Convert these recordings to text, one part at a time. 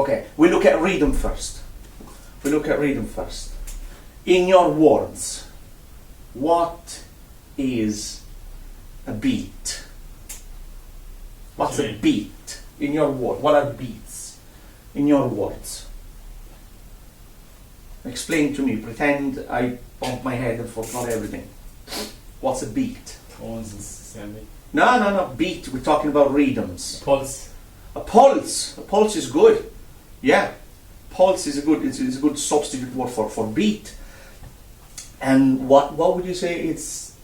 Okay, we look at rhythm first. In your words, what is a beat? What's a beat? In your word, what are beats? In your words. Explain to me, pretend I bumped my head and forgot everything. What's a beat? Tones and assembly. No, beat, we're talking about rhythms. Pulse. A pulse. A pulse is good. Yeah. Pulse is a good substitute word for beat. And what would you say it's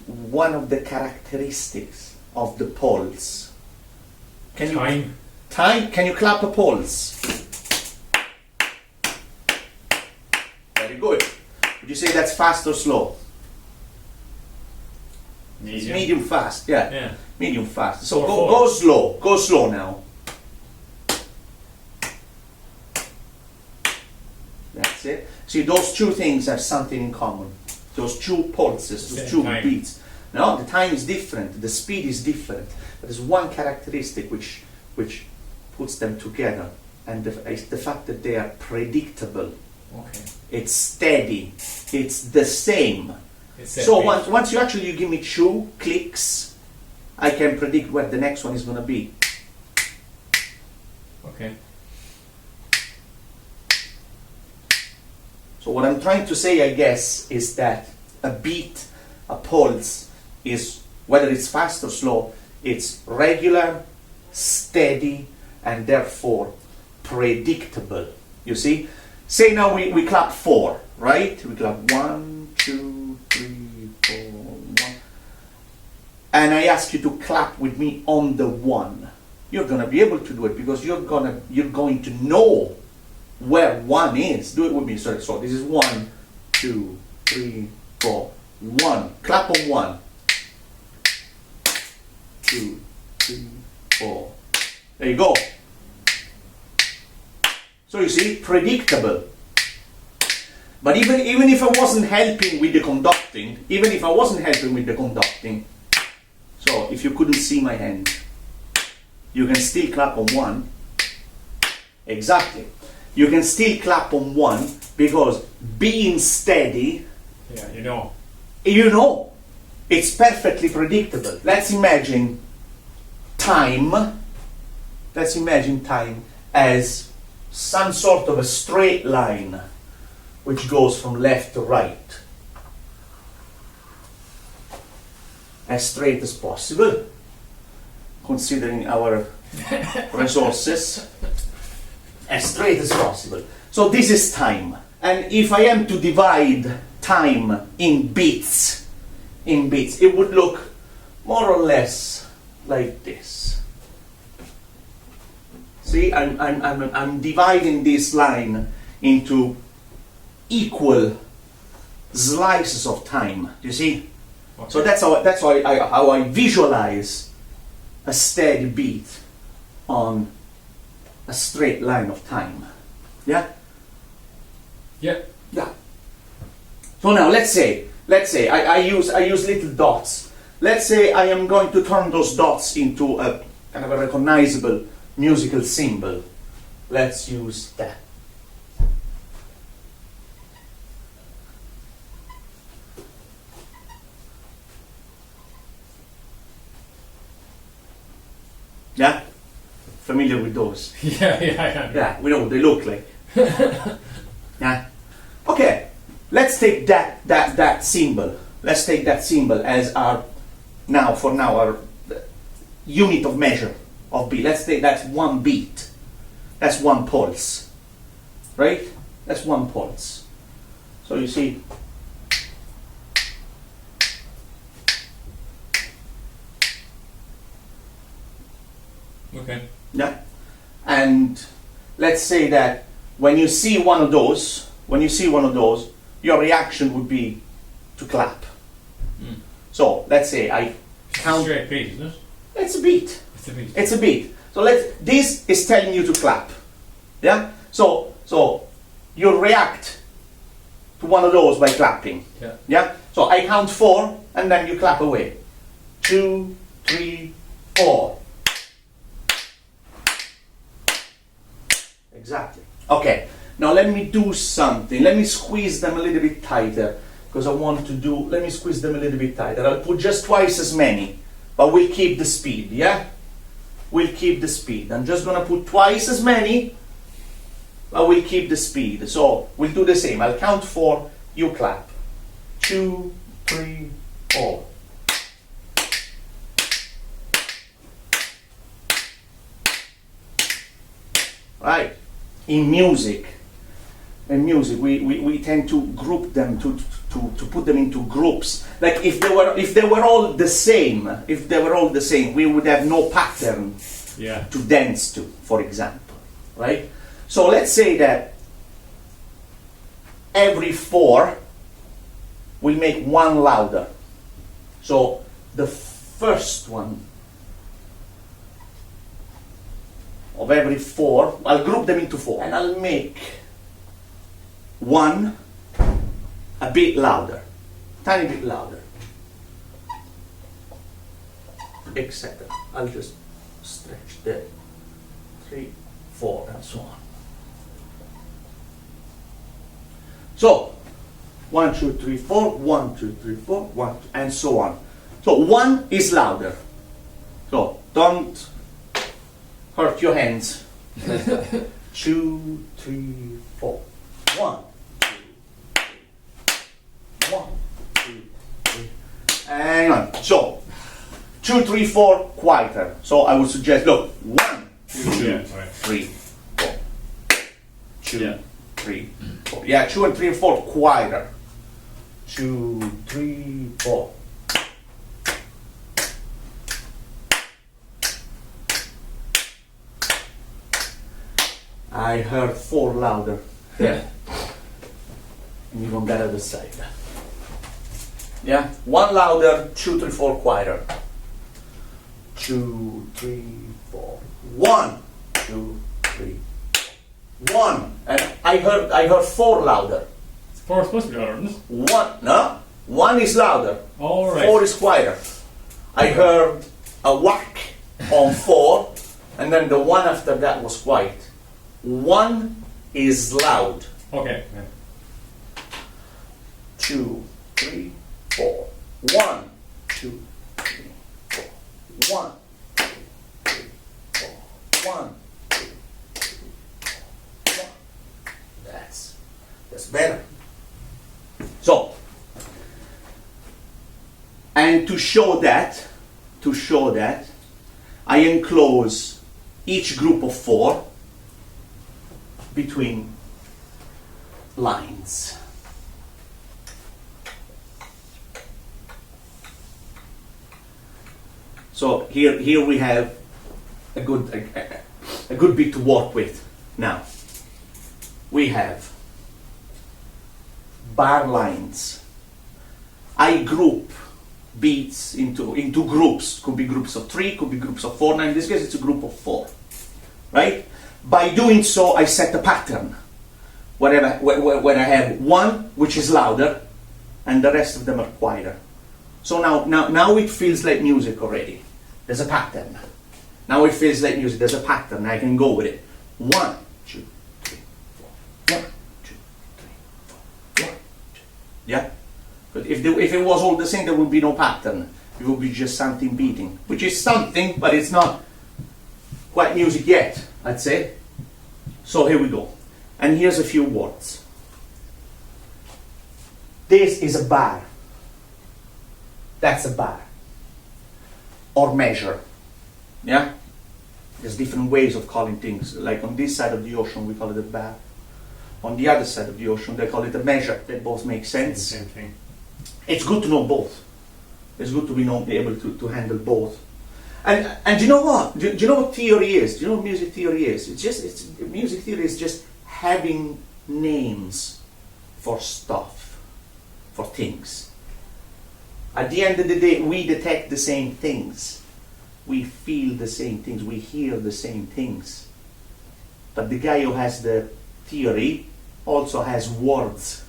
one of the characteristics of the pulse? Time. Time? Can you clap a pulse? Very good. Would you say that's fast or slow? It's medium fast, yeah. Medium fast. So go slow. Go slow now. That's it. See, those two things have something in common. Those two pulses, those two beats. No, the time is different, the speed is different. But there's one characteristic which puts them together, and it's the fact that they are predictable. Okay. It's steady. It's the same. So once you give me 2 clicks, I can predict where the next one is going to be. Okay. So what I'm trying to say, I guess, is that a beat, a pulse, is, whether it's fast or slow, it's regular, steady, and therefore predictable. You see? Say now we clap 4, right? We clap 1, 2, 3, 4, 1. And I ask you to clap with me on the 1. You're going to be able to do it because you're going to know where 1 is. Do it with me. Sorry. So this is 1, 2, 3, 4, 1. Clap on 1. 2, 3, 4. There you go. So you see, predictable. But even if I wasn't helping with the conducting, so if you couldn't see my hand, you can still clap on 1. Exactly. You can still clap on 1 because being steady, you know, it's perfectly predictable. Let's imagine time as some sort of a straight line which goes from left to right, as straight as possible, considering our resources, as straight as possible. So this is time, and if I am to divide time in bits, it would look more or less like this. See, I'm dividing this line into equal slices of time. Do you see? Okay. So that's how I visualize a steady beat on a straight line of time. Yeah? Yeah. Yeah. So now let's say I use little dots. Let's say I am going to turn those dots into a kind of a recognizable musical symbol. Let's use that. Yeah? Familiar with those? Yeah, we know what they look like. Yeah? Okay, let's take that symbol. Let's take that symbol as our unit of measure of beat. Let's say that's 1 beat. That's 1 pulse. Right? That's 1 pulse. So you see, okay. Yeah? And let's say that when you see one of those, your reaction would be to clap. So let's say I count. Straight beat, isn't it? It's a beat. It's a beat. So this is telling you to clap. Yeah? So you react to one of those by clapping. Yeah. Yeah? So I count 4 and then you clap away. 2, 3, 4. Exactly. Okay, now let me do something. Let me squeeze them a little bit tighter, because I want to do, let me squeeze them a little bit tighter. I'll put just twice as many, but we'll keep the speed, yeah? We'll keep the speed. I'm just gonna put twice as many, but we'll keep the speed. So we'll do the same. I'll count 4, you clap. 2, 3, 4. Right? In music, we tend to group them, to put them into groups. Like if they were all the same, we would have no pattern to dance to, for example, right? So let's say that every 4 will make one louder. So the first one of every 4, I'll group them into 4, and I'll make one a bit louder, tiny bit louder, etc. I'll just stretch the 3, 4, and so on. So 1, 2, 3, 4, 1, 2, 3, 4, 1, and so on. So 1 is louder. So don't hurt your hands. 2, 3, 4. 1, 2, 3. 1, 2, 3. Hang on. So 2, 3, 4 quieter. So I would suggest, look, 1, 2, 3, 4. 2, 3, 4. Yeah, 2 and 3 and 4 quieter. 2, 3, 4. I heard 4 louder. Yeah. And even better this side. Yeah? 1 louder, 2, 3, 4 quieter. 2, 3, 4. 1, 2, 3, 1. And I heard 4 louder. 4 is supposed to be louder, isn't it? 1, no? 1 is louder. All right. 4 is quieter. I heard a whack on 4, and then the one after that was quiet. 1 is loud. Okay. 2, 3, 4. 1, 2, 3, 4. 1, 2, 3, 4. 1, 2, 3, 4. 1. That's better. So, and to show that, I enclose each group of 4 between lines. So here we have a good bit to work with. Now we have bar lines. I group beats into groups. Could be groups of 3, could be groups of 4. Now in this case it's a group of 4, right? By doing so, I set a pattern. Where I have 1 which is louder, and the rest of them are quieter. So now it feels like music already. There's a pattern. Now it feels like music. There's a pattern. I can go with it. 1, 2, 3, 4. 1, 2, 3, 4. 1, 2. Yeah. But if it was all the same, there would be no pattern. It would be just something beating, which is something, but it's not quite music yet, I'd say. So here we go. And here's a few words. This is a bar. That's a bar. Or measure. Yeah? There's different ways of calling things. Like on this side of the ocean, we call it a bar. On the other side of the ocean, they call it a measure. They both make sense. Same thing. It's good to know both. It's good to be able to handle both. And you know what? Do you know what theory is? Do you know what music theory is? Music theory is just having names for stuff, for things. At the end of the day, we detect the same things. We feel the same things. We hear the same things. But the guy who has the theory also has words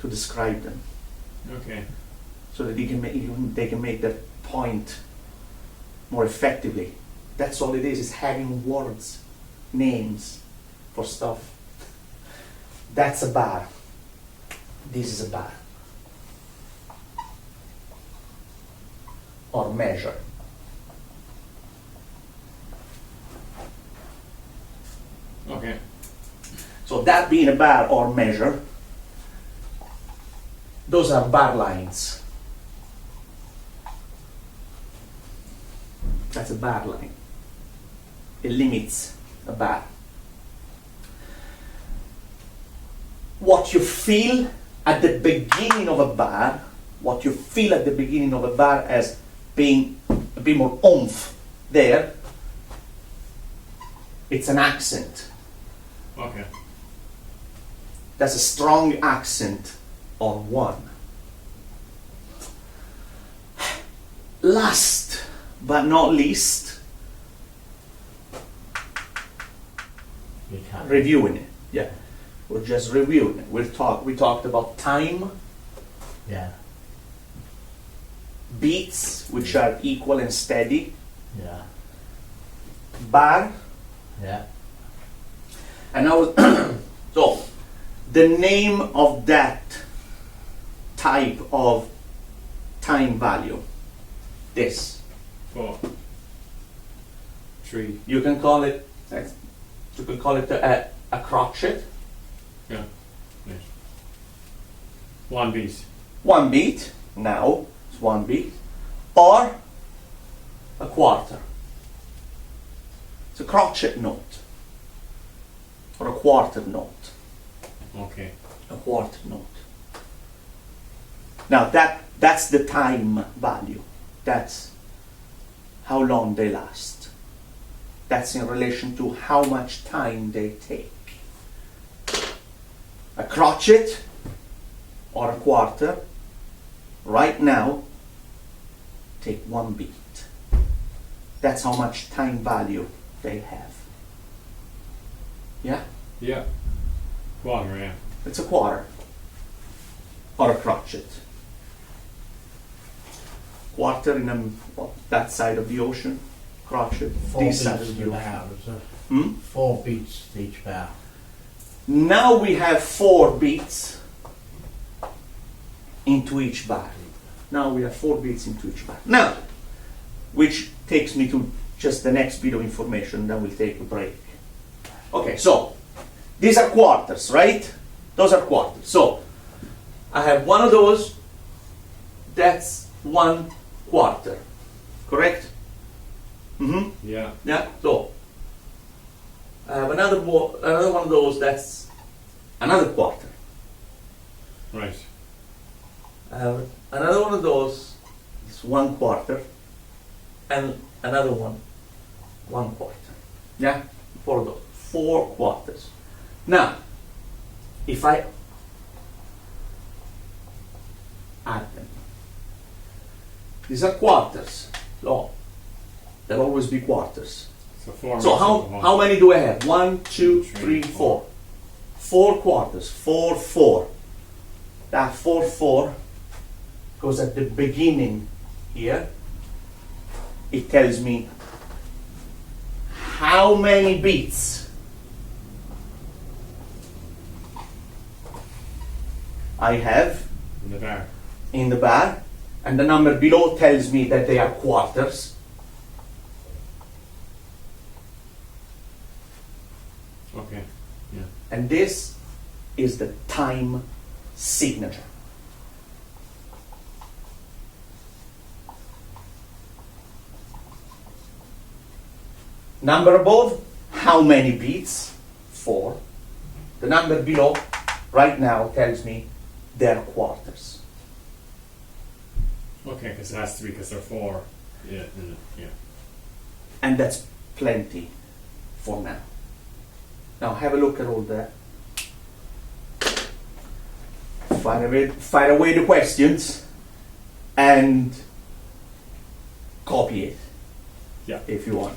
to describe them. Okay. So that they can make their point more effectively. That's all it is having words, names for stuff. That's a bar. This is a bar. Or measure. Okay. So that being a bar or measure, those are bar lines. That's a bar line. It limits a bar. What you feel at the beginning of a bar, what you feel at the beginning of a bar as being a bit more oomph there, it's an accent. Okay. That's a strong accent on one. Last but not least, reviewing it. Yeah, we're just reviewing it. We talked about time, Yeah, beats, which are equal and steady, yeah, bar, yeah. and now so the name of that type of time value, this. 4. 3. You can call it a crotchet, Yeah. Right. 1 beat. 1 beat. Now it's 1 beat, or a quarter. It's a crotchet note, or a quarter note. Okay. A quarter note. Now that's the time value. That's how long they last. That's in relation to how much time they take. A crotchet or a quarter right now take 1 beat. That's how much time value they have. Yeah? Yeah. Quarter, yeah. It's a quarter or a crotchet. Quarter in that side of the ocean, crotchet, 4 this beats side of to the the ocean. bar, is it? Hmm? 4 beats to each bar. Now we have 4 beats into each bar. Now we have 4 beats into each bar. Now, which takes me to just the next bit of information, then we'll take a break. Okay, so these are quarters, right? Those are quarters. So I have one of those, that's 1 quarter, correct? Mm-hmm. Yeah. Yeah, so I have another one of those, that's another quarter. Right. I have another one of those, it's 1 quarter, and another one, 1 quarter. Yeah, 4 of those, 4 quarters. Now, if I add them, these are quarters, so there'll always be quarters. So 4. So mixed how many do I have? 1, 2, 3, 3, 4. 4 quarters. 4, 4. That 4, 4 goes at the beginning here. It tells me how many beats I have in the bar. in the bar, and the number below tells me that they are quarters. Okay. Yeah. And this is the time signature. Number above, how many beats? 4. The number below, right now, tells me they're quarters. Okay, because it has to be because they're 4. Yeah. Yeah. And that's plenty for now. Now have a look at all that. Fire away the questions and copy it Yeah. if you want.